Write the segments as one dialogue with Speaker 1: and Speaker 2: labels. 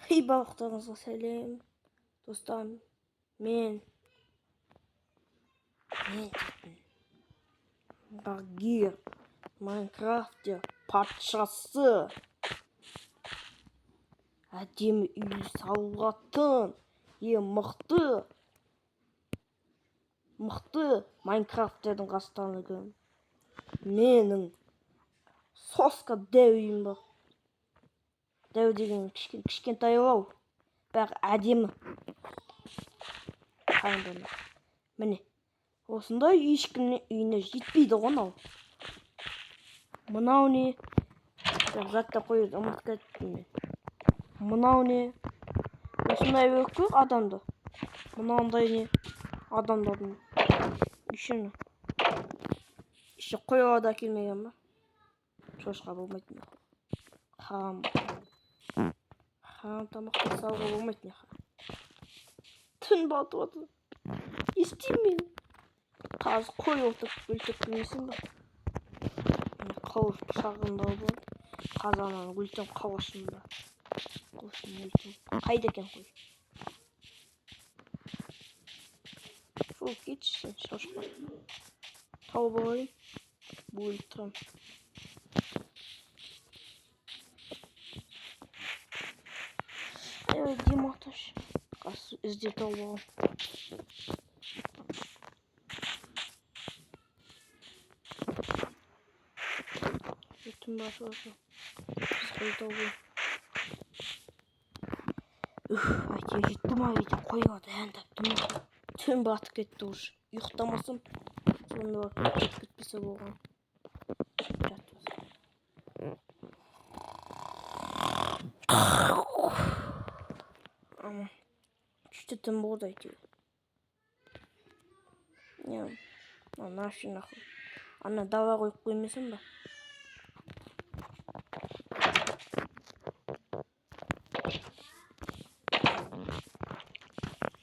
Speaker 1: Барлықтарыңызға сәлем достар. Мен дейтін Багир Майнкрафтте патшасы. Әдемі үй салатын ең мықты Майнкрафттердің қастандығы. Менің соска дәу үйім бар. Дәу деген кішкентайлау, бірақ әдемі. Міне, осындай ешкімнің үйіне жетпейді ғой. Мынау не? Затта қойып ұмытып кеттім. Мынау не? Осындай өкпек адамды. Мынандай не? Адамдардың ішіне қоюға да келмеген ба? Шошқа болмайтын. Харам тамақты салға болмайтын. Түн батып отыр. Естимін. Қазір қой отырып өлтіріп білмесің ба? Қауыш шағындау бол. Қазанан өлтіріп қауышында. Қайда екен қой? Сол кетші сен шошқа. Тауып алайын. Өлтірем. Диматаш. Ізде тауып алайын. Түн басы осы. Қойды алайын. Әйтеуір жеттім үйде қойға дайындап. Түн батып кетті уже. Ұйықтамасам сонда кетпесе болған. Күшті түн болды әйтеуір. Машина. Ана дала қойып қоймайсың ба?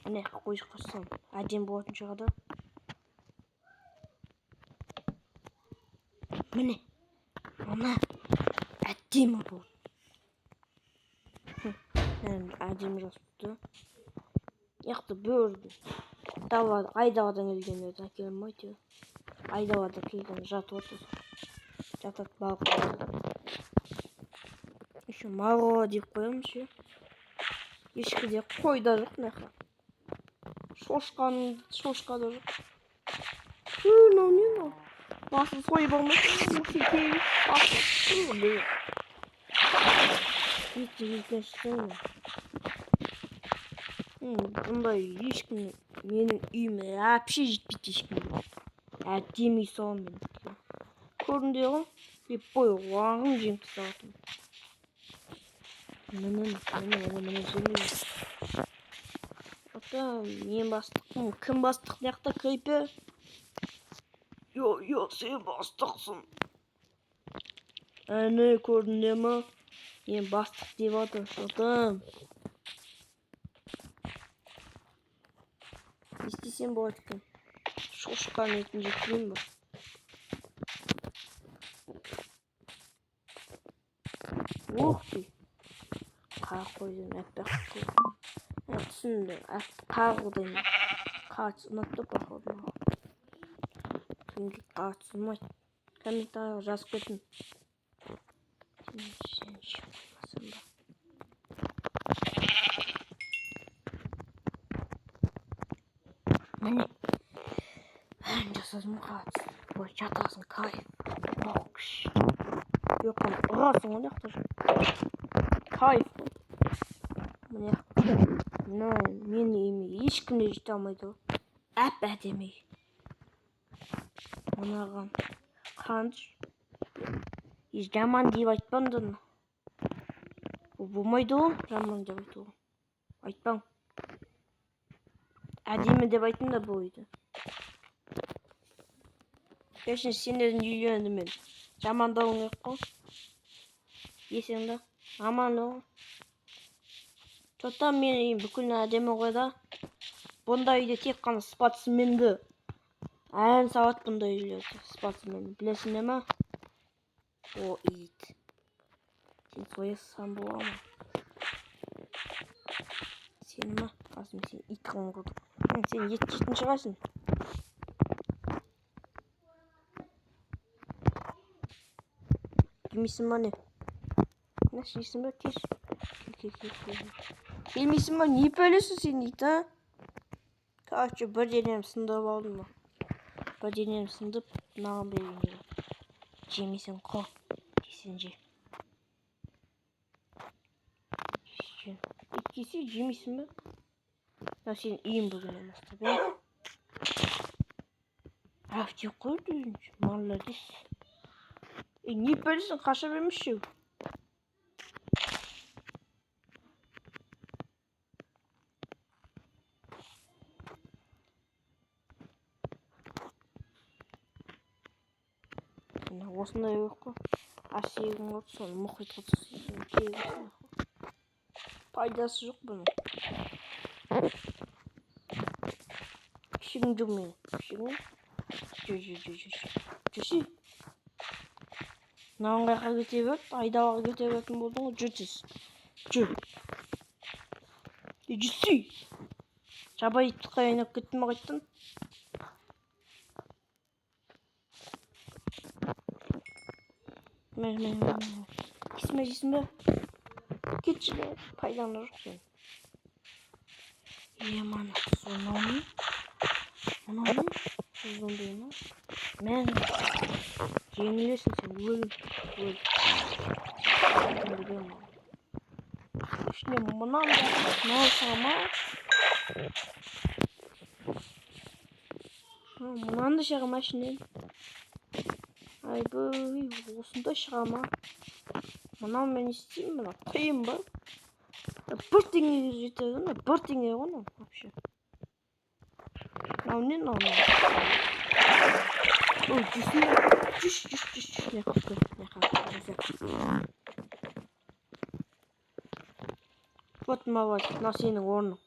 Speaker 1: Міне қойып қойсам әдем болатын шығады. Міне. Ана әдемі болды. Әдемі жасыпты. Яқты бөрді. Айдауадан келгенде әкелмейді. Айдауада келген жатып отыр. Жатат балық. Еще мало деп қоямын ше. Ешкіде қойда жоқ нәқа. Шошқа да жоқ. Не? Басын сойып алмайсың. Бұндай ешкім менің үйіме әпше жетпейді ешкім. Әдемі салам мен. Көрінде ғой? Деп бой оғын жеңіп тастағатым. Міне жемеймін. Ота мен бастықпын. Кім бастық неқта крипер? Йо, сен бастықсың. Әне көрінде ма? Мен бастық деп отыр. Шотым. Естесен болады екен. Шошқан етін жетпейін ба? Охти. Қара қойдың әппақ қой. Түсінді. Қарғыдың. Қарсы ұнатты пақырды. Кімге қарсы ұнайды? Комментария жазып кеттім. Сен шықпасың ба? Міне. Бәрін жасадым қарсы. Ой, жатасың кайф. Бокш. Yokum, ұрасың ғой неқта. Кайф. Міне. Мен үйіме ешкімде жете алмайды. Әп-әдемі. Мынаған қанш. Жаман деп айтпандың. Болмайды ғой, жаман деп айту. Айтпаң. Әдемі деп айтын да бойды. Кешін сендердің үйлеріңді мен жамандауың керек қой. Есіңді аман ол. Тота мен үйім бүкіл әдемі ғой да. Бұндай үйде тек қана спортсменді ән салады бұндай үйлерде. Спортсменді білесің ме? О, ит. Сен соясам бола ма? Сен ма? Асым сен ит қыңғырды. Сен ет жейтін шығарсың. Келмейсің ба не? Нәш жейсің ба? Кеш. Келмейсің ба? Не бөлесің сен ит, а? Короче, бір денем сындырып алдым ба? Бір денем сындып, маған берген. Жемесең қо, десең же. Ит кесе жемейсің ба? Я сен үйін бүгін бастап, Ах, жеп қойды өзінше, молодец. Не бөлесің, қаша бермес жеу. Осындай жоқ қой. Асегің от, соны мұхитқа түсірсең, пайдасы жоқ бұның. Кішігің жүр менің. Кішігің. Жүрші. Мынаған қайқа кете берді, айдауға кете беретін болдың ғой, жүрсіз. Жүр. Жүрсі. Жабай итқа айнап кетті ме қайттан? Кесме жейсің бе? Кетші бе? Пайданы жоқ сен. Мана соны мынаны сондайын ма? Мен жеңілесің сен, өл. Ішіне мұнан да мынау шығама. Мұнан да шығама ішінен. Айбай, осында шығама. Мынау мен істеймін, мына қиын ба? Бір теңгеге жетеді, бір теңге ғой вообще. Мынау не мынау? Ой, жүрсің бе? Жүш. Вот мына сенің орның.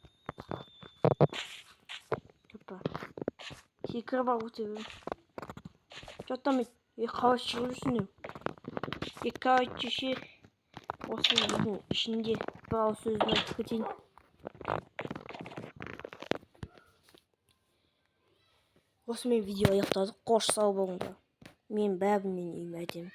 Speaker 1: Көпі. Секіріп ақ өтебін. Жатамайды. Қалай шығып жүрсің еу? Короче, ше, осы үйдің ішінде бір ауыз сөзін айтып кетейін. Осымен видео аяқтадық. Қош сау болыңдар. Мен бәрібір үйім әдемі.